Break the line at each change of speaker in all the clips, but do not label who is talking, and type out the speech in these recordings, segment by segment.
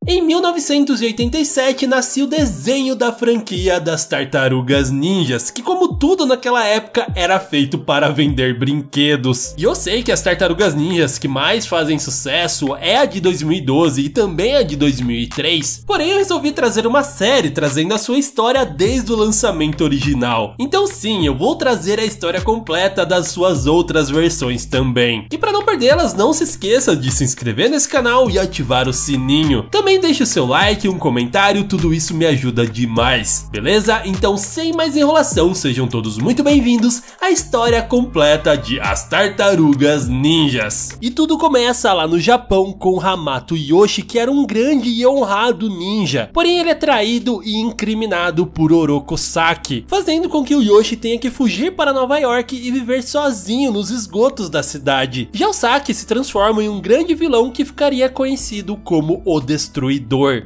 Em 1987 nascia o desenho da franquia das Tartarugas Ninjas, que como tudo naquela época era feito para vender brinquedos. E eu sei que as Tartarugas Ninjas que mais fazem sucesso é a de 2012 e também a de 2003, porém eu resolvi trazer uma série trazendo a sua história desde o lançamento original. Então sim, eu vou trazer a história completa das suas outras versões também. E para não perdê-las, não se esqueça de se inscrever nesse canal e ativar o sininho. Também deixe o seu like, um comentário, tudo isso me ajuda demais, beleza? Então sem mais enrolação, sejam todos muito bem-vindos à história completa de As Tartarugas Ninjas. E tudo começa lá no Japão com Hamato Yoshi, que era um grande e honrado ninja, porém ele é traído e incriminado por Oroku Saki, fazendo com que o Yoshi tenha que fugir para Nova York e viver sozinho nos esgotos da cidade. Já o Saki se transforma em um grande vilão que ficaria conhecido como o Destruidor.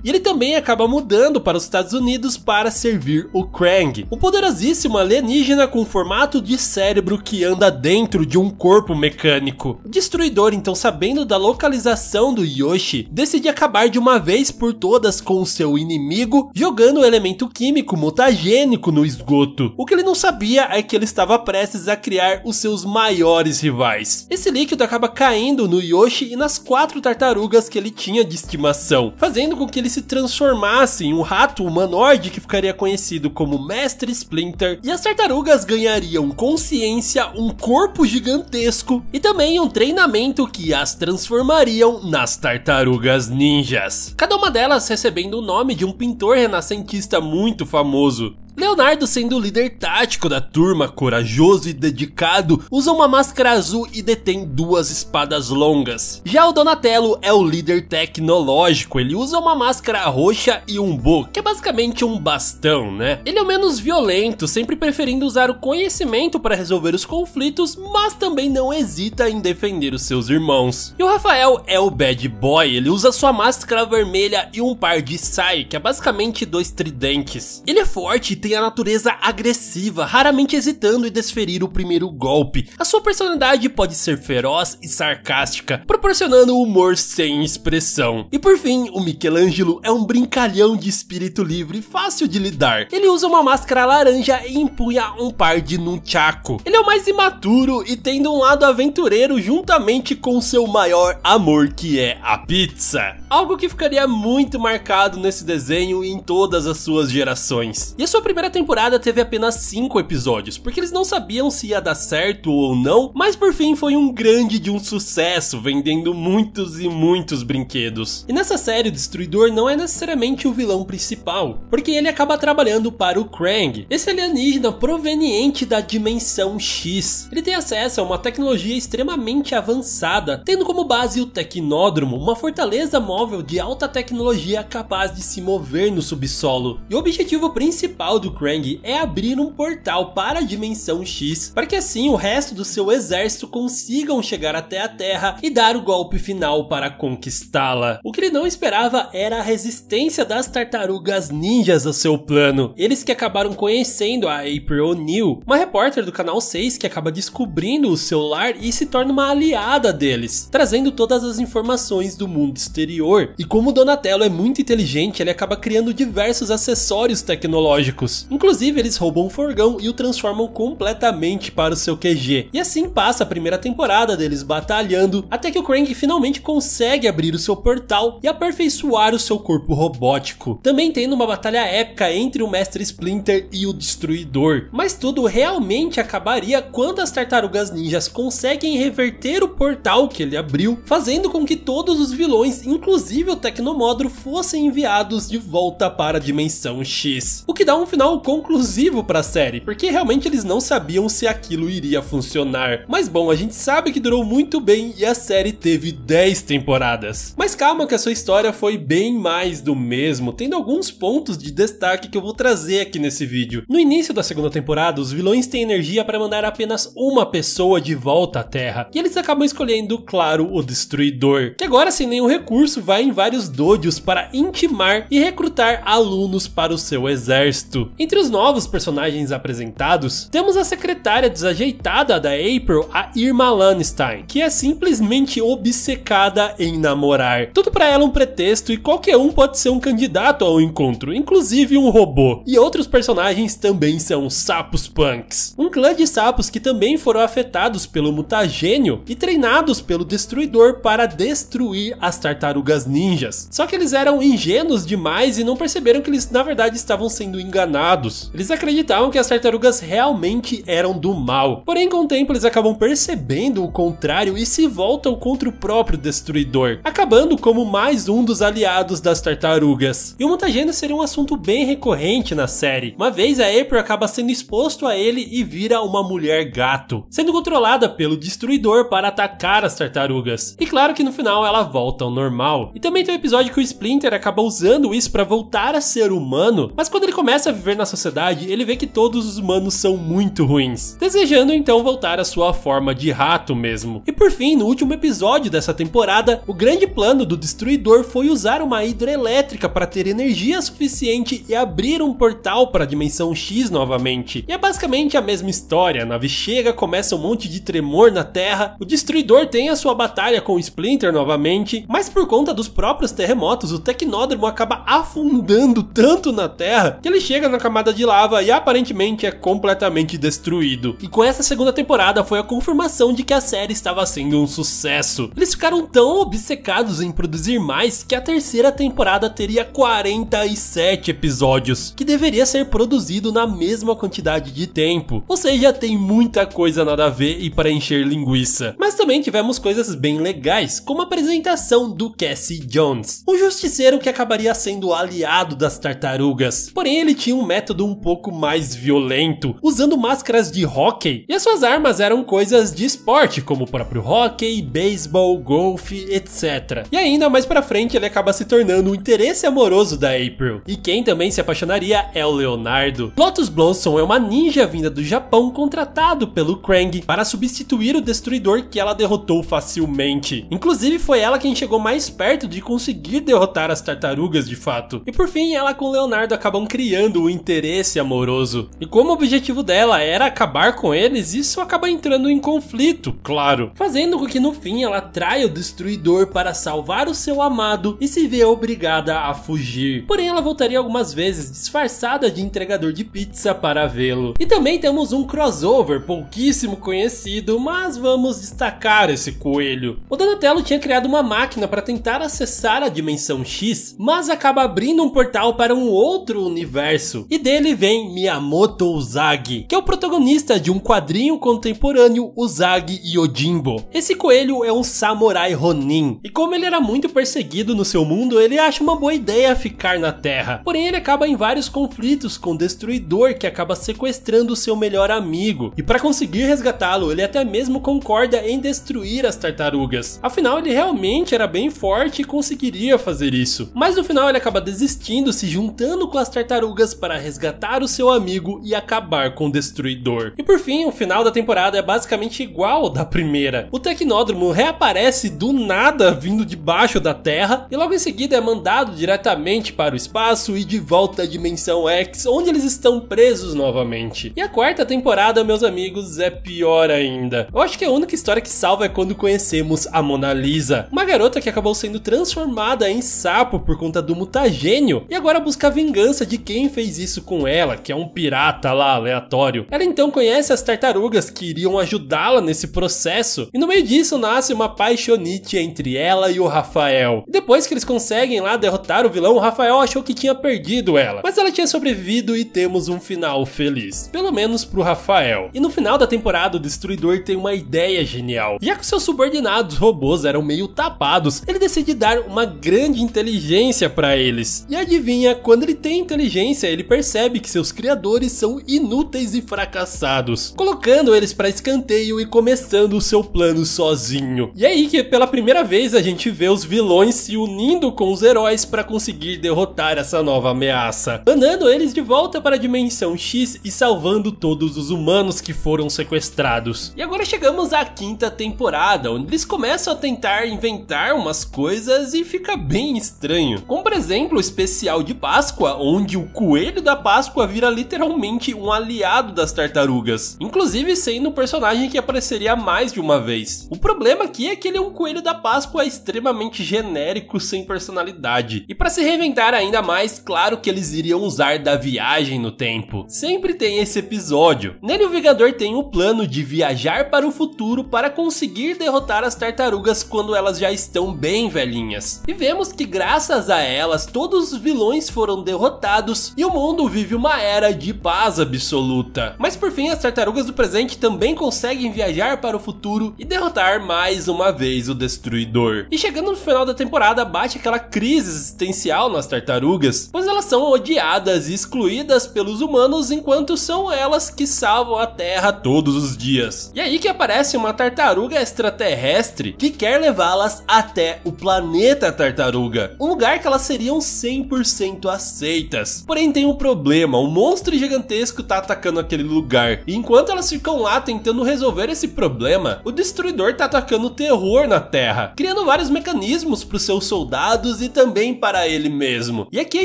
E ele também acaba mudando para os Estados Unidos para servir o Krang, um poderosíssimo alienígena com formato de cérebro que anda dentro de um corpo mecânico. O Destruidor, então, sabendo da localização do Yoshi, decide acabar de uma vez por todas com o seu inimigo, jogando o elemento químico mutagênico no esgoto. O que ele não sabia é que ele estava prestes a criar os seus maiores rivais. Esse líquido acaba caindo no Yoshi e nas 4 tartarugas que ele tinha de estimação, fazendo com que ele se transformasse em um rato humanoide que ficaria conhecido como Mestre Splinter, e as tartarugas ganhariam consciência, um corpo gigantesco e também um treinamento que as transformariam nas Tartarugas Ninjas. Cada uma delas recebendo o nome de um pintor renascentista muito famoso. Leonardo, sendo o líder tático da turma, corajoso e dedicado, usa uma máscara azul e detém 2 espadas longas. Já o Donatello é o líder tecnológico, ele usa uma máscara roxa e um bo, que é basicamente um bastão, né? Ele é o menos violento, sempre preferindo usar o conhecimento para resolver os conflitos, mas também não hesita em defender os seus irmãos. E o Rafael é o bad boy, ele usa sua máscara vermelha e um par de sai, que é basicamente 2 tridentes. Ele é forte e tem a natureza agressiva, raramente hesitando em desferir o primeiro golpe. A sua personalidade pode ser feroz e sarcástica, proporcionando humor sem expressão. E por fim, o Michelangelo é um brincalhão de espírito livre, fácil de lidar. Ele usa uma máscara laranja e empunha um par de nunchaku. Ele é o mais imaturo e tendo um lado aventureiro juntamente com seu maior amor, que é a pizza. Algo que ficaria muito marcado nesse desenho e em todas as suas gerações. E a sua primeira temporada teve apenas 5 episódios, porque eles não sabiam se ia dar certo ou não, mas por fim foi um grande de um sucesso, vendendo muitos e muitos brinquedos. E nessa série o Destruidor não é necessariamente o vilão principal, porque ele acaba trabalhando para o Krang, esse alienígena proveniente da dimensão X. Ele tem acesso a uma tecnologia extremamente avançada, tendo como base o Tecnódromo, uma fortaleza móvel de alta tecnologia capaz de se mover no subsolo. E o objetivo principal do Krang é abrir um portal para a dimensão X, para que assim o resto do seu exército consigam chegar até a Terra e dar o golpe final para conquistá-la. O que ele não esperava era a resistência das Tartarugas Ninjas ao seu plano. Eles que acabaram conhecendo a April O'Neil, uma repórter do canal 6 que acaba descobrindo o seu lar e se torna uma aliada deles, trazendo todas as informações do mundo exterior. E como o Donatello é muito inteligente, ele acaba criando diversos acessórios tecnológicos. Inclusive eles roubam um furgão e o transformam completamente para o seu QG. E assim passa a primeira temporada deles batalhando, até que o Krang finalmente consegue abrir o seu portal e aperfeiçoar o seu corpo robótico. Também tendo uma batalha épica entre o Mestre Splinter e o Destruidor. Mas tudo realmente acabaria quando as Tartarugas Ninjas conseguem reverter o portal que ele abriu, fazendo com que todos os vilões, inclusive o Tecnomódromo, fossem enviados de volta para a dimensão X. O que dá um final conclusivo para a série, porque realmente eles não sabiam se aquilo iria funcionar. Mas bom, a gente sabe que durou muito bem e a série teve 10 temporadas. Mas calma que a sua história foi bem mais do mesmo, tendo alguns pontos de destaque que eu vou trazer aqui nesse vídeo. No início da segunda temporada, os vilões têm energia para mandar apenas uma pessoa de volta à Terra, e eles acabam escolhendo, claro, o Destruidor, que agora sem nenhum recurso vai em vários dojos para intimar e recrutar alunos para o seu exército. mundo. Entre os novos personagens apresentados, temos a secretária desajeitada da April, a Irma Lanstein, que é simplesmente obcecada em namorar. Tudo pra ela um pretexto e qualquer um pode ser um candidato ao encontro, inclusive um robô. E outros personagens também são sapos punks, um clã de sapos que também foram afetados pelo mutagênio e treinados pelo Destruidor para destruir as tartarugas ninjas. Só que eles eram ingênuos demais e não perceberam que eles na verdade estavam sendo enganados. Eles acreditavam que as tartarugas realmente eram do mal. Porém, com o tempo eles acabam percebendo o contrário e se voltam contra o próprio Destruidor, acabando como mais um dos aliados das tartarugas. E o mutagênio seria um assunto bem recorrente na série. Uma vez a April acaba sendo exposto a ele e vira uma mulher gato, sendo controlada pelo Destruidor para atacar as tartarugas. E claro que no final ela volta ao normal. E também tem um episódio que o Splinter acaba usando isso para voltar a ser humano, mas quando ele começa a viver na sociedade, ele vê que todos os humanos são muito ruins, desejando então voltar à sua forma de rato mesmo. E por fim, no último episódio dessa temporada, o grande plano do Destruidor foi usar uma hidrelétrica para ter energia suficiente e abrir um portal para a dimensão X novamente. E é basicamente a mesma história. A nave chega, começa um monte de tremor na Terra, o Destruidor tem a sua batalha com o Splinter novamente, mas por conta dos próprios terremotos, o Tecnódromo acaba afundando tanto na Terra que ele chega na camada de lava e aparentemente é completamente destruído. E com essa segunda temporada foi a confirmação de que a série estava sendo um sucesso. Eles ficaram tão obcecados em produzir mais que a terceira temporada teria 47 episódios, que deveria ser produzido na mesma quantidade de tempo. Ou seja, tem muita coisa nada a ver e para encher linguiça. Mas também tivemos coisas bem legais, como a apresentação do Cassie Jones, um justiceiro que acabaria sendo aliado das tartarugas. Porém, ele tinha um método um pouco mais violento, usando máscaras de hóquei, e as suas armas eram coisas de esporte, como o próprio hóquei, beisebol, golfe, etc. E ainda mais pra frente ele acaba se tornando o interesse amoroso da April. E quem também se apaixonaria é o Leonardo. Lotus Blossom é uma ninja vinda do Japão contratado pelo Krang para substituir o Destruidor que ela derrotou facilmente. Inclusive foi ela quem chegou mais perto de conseguir derrotar as tartarugas de fato. E por fim ela com o Leonardo acabam criando o interesse amoroso. E como o objetivo dela era acabar com eles, isso acaba entrando em conflito, claro, fazendo com que no fim ela traia o Destruidor para salvar o seu amado e se vê obrigada a fugir. Porém ela voltaria algumas vezes disfarçada de entregador de pizza para vê-lo. E também temos um crossover pouquíssimo conhecido, mas vamos destacar esse coelho. O Donatello tinha criado uma máquina para tentar acessar a dimensão X, mas acaba abrindo um portal para um outro universo. E dele vem Miyamoto Usagi, que é o protagonista de um quadrinho contemporâneo, Usagi Yojimbo. Esse coelho é um samurai Ronin, e como ele era muito perseguido no seu mundo, ele acha uma boa ideia ficar na Terra. Porém ele acaba em vários conflitos com o Destruidor, que acaba sequestrando o seu melhor amigo. E para conseguir resgatá-lo, ele até mesmo concorda em destruir as tartarugas. Afinal, ele realmente era bem forte e conseguiria fazer isso. Mas no final ele acaba desistindo, se juntando com as tartarugas para resgatar o seu amigo e acabar com o Destruidor. E por fim, o final da temporada é basicamente igual ao da primeira. O Tecnódromo reaparece do nada vindo debaixo da Terra e logo em seguida é mandado diretamente para o espaço e de volta à dimensão X, onde eles estão presos novamente. E a quarta temporada, meus amigos, é pior ainda. Eu acho que a única história que salva é quando conhecemos a Mona Lisa, uma garota que acabou sendo transformada em sapo por conta do mutagênio e agora busca a vingança de quem fez isso com ela, que é um pirata lá aleatório. Ela então conhece as tartarugas que iriam ajudá-la nesse processo e no meio disso nasce uma paixonite entre ela e o Rafael. E depois que eles conseguem lá derrotar o vilão, o Rafael achou que tinha perdido ela, mas ela tinha sobrevivido e temos um final feliz, pelo menos pro Rafael. E no final da temporada o Destruidor tem uma ideia genial. Já que seus subordinados robôs eram meio tapados, ele decide dar uma grande inteligência para eles. E adivinha, quando ele tem inteligência, ele percebe que seus criadores são inúteis e fracassados, colocando eles para escanteio e começando o seu plano sozinho. E é aí que pela primeira vez a gente vê os vilões se unindo com os heróis para conseguir derrotar essa nova ameaça, mandando eles de volta para a dimensão X e salvando todos os humanos que foram sequestrados. E agora chegamos à quinta temporada, onde eles começam a tentar inventar umas coisas e fica bem estranho, como por exemplo o especial de Páscoa, onde o coelho Coelho da Páscoa vira literalmente um aliado das tartarugas, inclusive sendo um personagem que apareceria mais de uma vez. O problema aqui é que ele é um Coelho da Páscoa extremamente genérico, sem personalidade. E para se reinventar ainda mais, claro que eles iriam usar da viagem no tempo. Sempre tem esse episódio. Nele o Vingador tem o plano de viajar para o futuro para conseguir derrotar as tartarugas quando elas já estão bem velhinhas. E vemos que graças a elas todos os vilões foram derrotados e o mundo vive uma era de paz absoluta. Mas por fim as tartarugas do presente também conseguem viajar para o futuro e derrotar mais uma vez o Destruidor. E chegando no final da temporada bate aquela crise existencial nas tartarugas, pois elas são odiadas e excluídas pelos humanos enquanto são elas que salvam a Terra todos os dias. E aí que aparece uma tartaruga extraterrestre que quer levá-las até o planeta Tartaruga, um lugar que elas seriam 100% aceitas. Porém tem um problema, um monstro gigantesco tá atacando aquele lugar, e enquanto elas ficam lá tentando resolver esse problema, o Destruidor tá atacando terror na Terra, criando vários mecanismos para os seus soldados e também para ele mesmo. E aqui a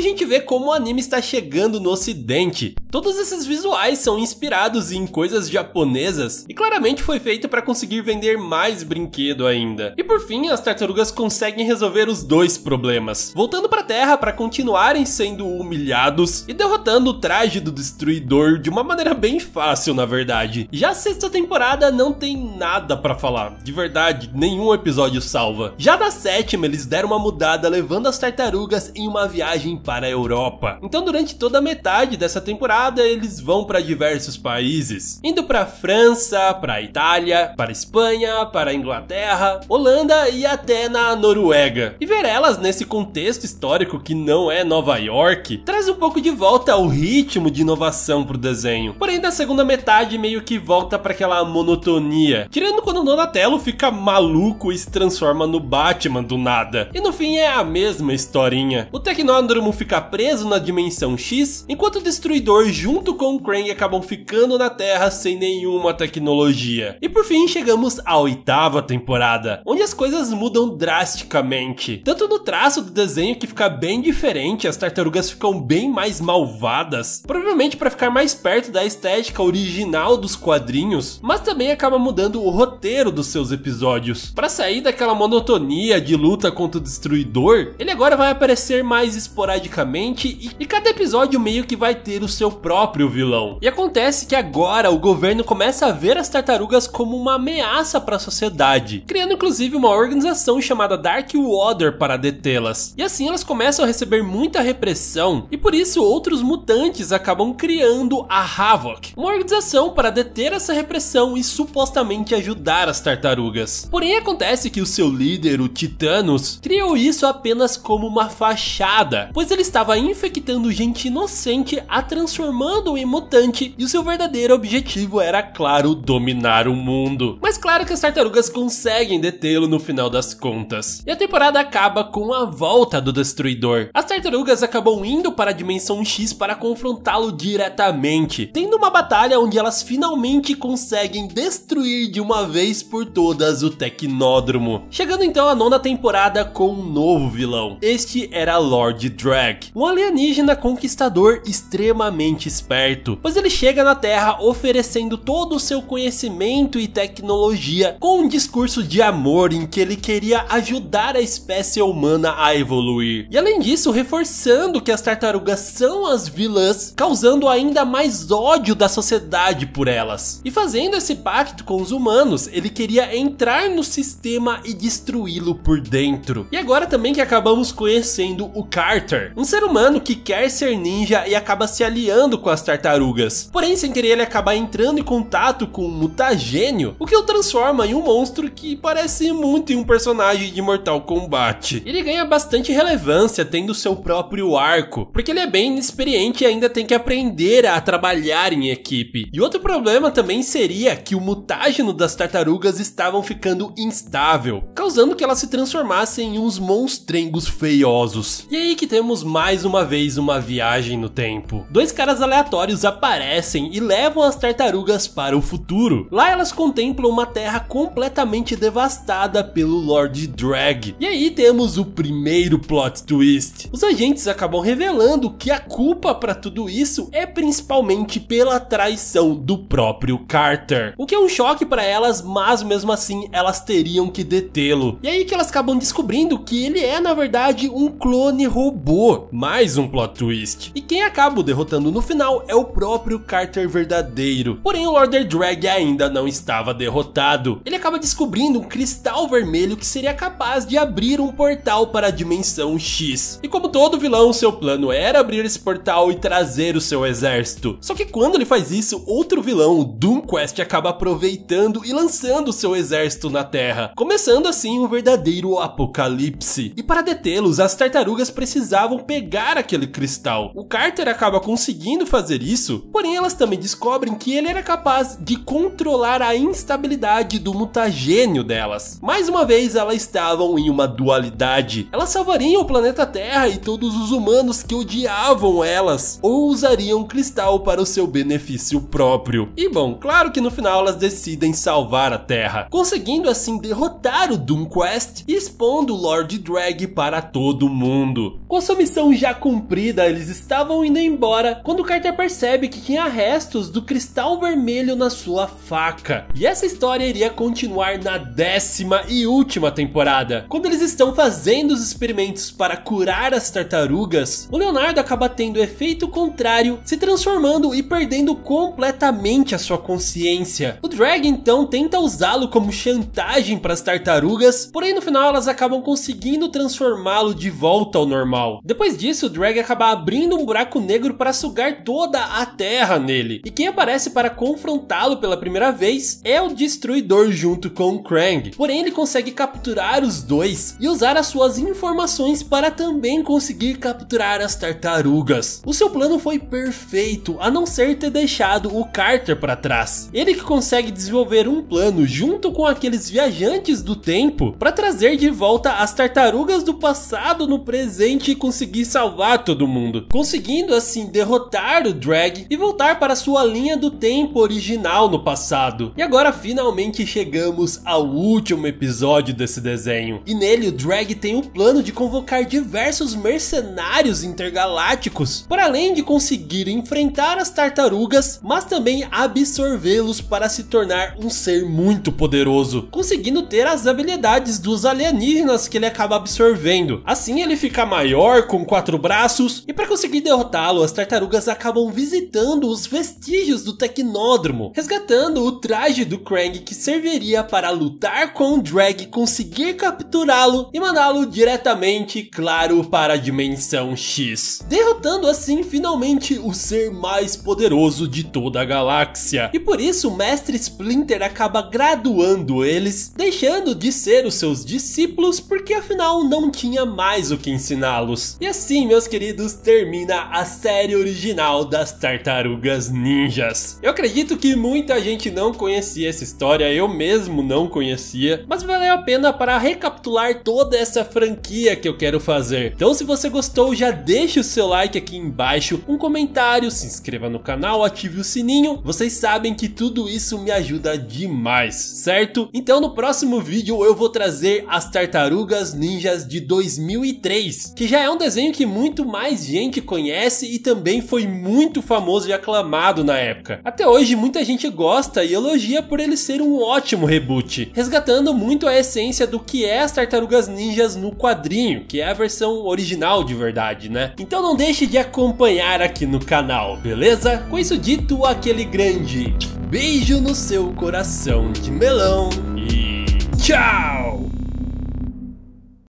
gente vê como o anime está chegando no ocidente. Todos esses visuais são inspirados em coisas japonesas e claramente foi feito para conseguir vender mais brinquedo ainda. E por fim, as tartarugas conseguem resolver os dois problemas, voltando para a Terra para continuarem sendo humilhados e derrotando o traje do Destruidor de uma maneira bem fácil, na verdade. Já a sexta temporada não tem nada para falar, de verdade, nenhum episódio salva. Já na sétima eles deram uma mudada levando as tartarugas em uma viagem para a Europa. Então durante toda a metade dessa temporada eles vão para diversos países, indo para França, para Itália, para Espanha, para Inglaterra, Holanda e até na Noruega. E ver elas nesse contexto histórico que não é Nova York traz um pouco de volta ao ritmo de inovação pro desenho. Porém na segunda metade meio que volta para aquela monotonia, tirando quando o Donatello fica maluco e se transforma no Batman do nada. E no fim é a mesma historinha. O Tecnódromo fica preso na dimensão X, enquanto o Destruidor junto com o Krang acabam ficando na Terra sem nenhuma tecnologia. E por fim chegamos à oitava temporada, onde as coisas mudam drasticamente. Tanto no traço do desenho que fica bem diferente, as tartarugas ficam bem mais malvadas, provavelmente para ficar mais perto da estética original dos quadrinhos, mas também acaba mudando o roteiro dos seus episódios. Para sair daquela monotonia de luta contra o Destruidor, ele agora vai aparecer mais esporadicamente e cada episódio meio que vai ter o seu próprio vilão. E acontece que agora o governo começa a ver as tartarugas como uma ameaça para a sociedade, criando inclusive uma organização chamada Dark Water para detê-las. E assim elas começam a receber muita repressão e por isso outros mutantes acabam criando a Havok, uma organização para deter essa repressão e supostamente ajudar as tartarugas. Porém acontece que o seu líder, o Titanos, criou isso apenas como uma fachada, pois ele estava infectando gente inocente, a transformando em mutante, e o seu verdadeiro objetivo era, claro, dominar o mundo. Mas claro que as tartarugas conseguem detê-lo no final das contas. E a temporada acaba com a volta do Destruidor. As tartarugas acabam indo para a dimensão X para confrontá-lo diretamente, tendo uma batalha onde elas finalmente conseguem destruir de uma vez por todas o Tecnódromo. Chegando então à nona temporada com um novo vilão. Este era Lord Drag, um alienígena conquistador extremamente esperto, pois ele chega na Terra oferecendo todo o seu conhecimento e tecnologia com um discurso de amor em que ele queria ajudar a espécie humana a evoluir. E além disso, reforçando que as tartarugas são as vilãs, causando ainda mais ódio da sociedade por elas. E fazendo esse pacto com os humanos, ele queria entrar no sistema e destruí-lo por dentro. E agora também que acabamos conhecendo o Carter, um ser humano que quer ser ninja e acaba se aliando com as tartarugas. Porém, sem querer, ele acaba entrando em contato com um mutagênio, o que o transforma em um monstro que parece muito em um personagem de Mortal Kombat. Ele ganha bastante relevância tendo seu próprio arco, porque ele é bem inexperiente e ainda tem que aprender a trabalhar em equipe. E outro problema também seria que o mutágeno das tartarugas estavam ficando instável, causando que elas se transformassem em uns monstrengos feiosos. E aí que temos mais uma vez uma viagem no tempo. Dois caras caras aleatórios aparecem e levam as tartarugas para o futuro. Lá elas contemplam uma terra completamente devastada pelo Lord Drag. E aí temos o primeiro plot twist. Os agentes acabam revelando que a culpa para tudo isso é principalmente pela traição do próprio Carter. O que é um choque para elas, mas mesmo assim elas teriam que detê-lo. E aí que elas acabam descobrindo que ele é na verdade um clone robô. Mais um plot twist. E quem acaba derrotando no final é o próprio Carter verdadeiro. Porém o Lord Drag ainda não estava derrotado. Ele acaba descobrindo um cristal vermelho que seria capaz de abrir um portal para a dimensão X. E como todo vilão, seu plano era abrir esse portal e trazer o seu exército. Só que quando ele faz isso, outro vilão, o Doomquest, acaba aproveitando e lançando seu exército na Terra, começando assim um verdadeiro apocalipse. E para detê-los, as tartarugas precisavam pegar aquele cristal. O Carter acaba conseguindo fazer isso, porém elas também descobrem que ele era capaz de controlar a instabilidade do mutagênio delas. Mais uma vez elas estavam em uma dualidade. Elas salvariam o planeta Terra e todos os humanos que odiavam elas, ou usariam o cristal para o seu benefício próprio. E bom, claro que no final elas decidem salvar a Terra, conseguindo assim derrotar o Doomquest e expondo o Lord Drag para todo mundo. Com sua missão já cumprida, eles estavam indo embora quando Carter percebe que tinha restos do cristal vermelho na sua faca. E essa história iria continuar na 10ª e última temporada. Quando eles estão fazendo os experimentos para curar as tartarugas, o Leonardo acaba tendo efeito contrário, se transformando e perdendo completamente a sua consciência. O Drag então tenta usá-lo como chantagem para as tartarugas, porém no final elas acabam conseguindo transformá-lo de volta ao normal. Depois disso, o Drag acaba abrindo um buraco negro para sugar toda a terra nele. E quem aparece para confrontá-lo pela primeira vez é o Destruidor junto com o Krang. Porém ele consegue capturar os dois e usar as suas informações para também conseguir capturar as tartarugas. O seu plano foi perfeito, a não ser ter deixado o Carter para trás. Ele que consegue desenvolver um plano junto com aqueles viajantes do tempo para trazer de volta as tartarugas do passado no presente e conseguir salvar todo mundo, conseguindo assim derrotar o Drag e voltar para sua linha do tempo original no passado. E agora finalmente chegamos ao último episódio desse desenho, e nele o Drag tem o plano de convocar diversos mercenários intergalácticos, para além de conseguir enfrentar as tartarugas, mas também absorvê-los para se tornar um ser muito poderoso, conseguindo ter as habilidades dos alienígenas que ele acaba absorvendo. Assim ele fica maior, com 4 braços, e para conseguir derrotá-lo, as tartarugas acabam visitando os vestígios do Tecnódromo, resgatando o traje do Krang que serviria para lutar com o Drag, conseguir capturá-lo e mandá-lo diretamente, claro, para a dimensão X, derrotando assim finalmente o ser mais poderoso de toda a galáxia. E por isso o Mestre Splinter acaba graduando eles, deixando de ser os seus discípulos, porque afinal não tinha mais o que ensiná-los. E assim, meus queridos, termina a série original das Tartarugas Ninjas. Eu acredito que muita gente não conhecia essa história, eu mesmo não conhecia, mas valeu a pena para recapitular toda essa franquia que eu quero fazer. Então se você gostou, já deixa o seu like aqui embaixo, um comentário, se inscreva no canal, ative o sininho. Vocês sabem que tudo isso me ajuda demais, certo? Então no próximo vídeo eu vou trazer as Tartarugas Ninjas de 2003, que já é um desenho que muito mais gente conhece e também foi muito famoso e aclamado na época. Até hoje muita gente gosta e elogia por ele ser um ótimo reboot, resgatando muito a essência do que é as Tartarugas Ninjas no quadrinho, que é a versão original de verdade, né? Então não deixe de acompanhar aqui no canal, beleza? Com isso dito, aquele grande beijo no seu coração de melão e tchau!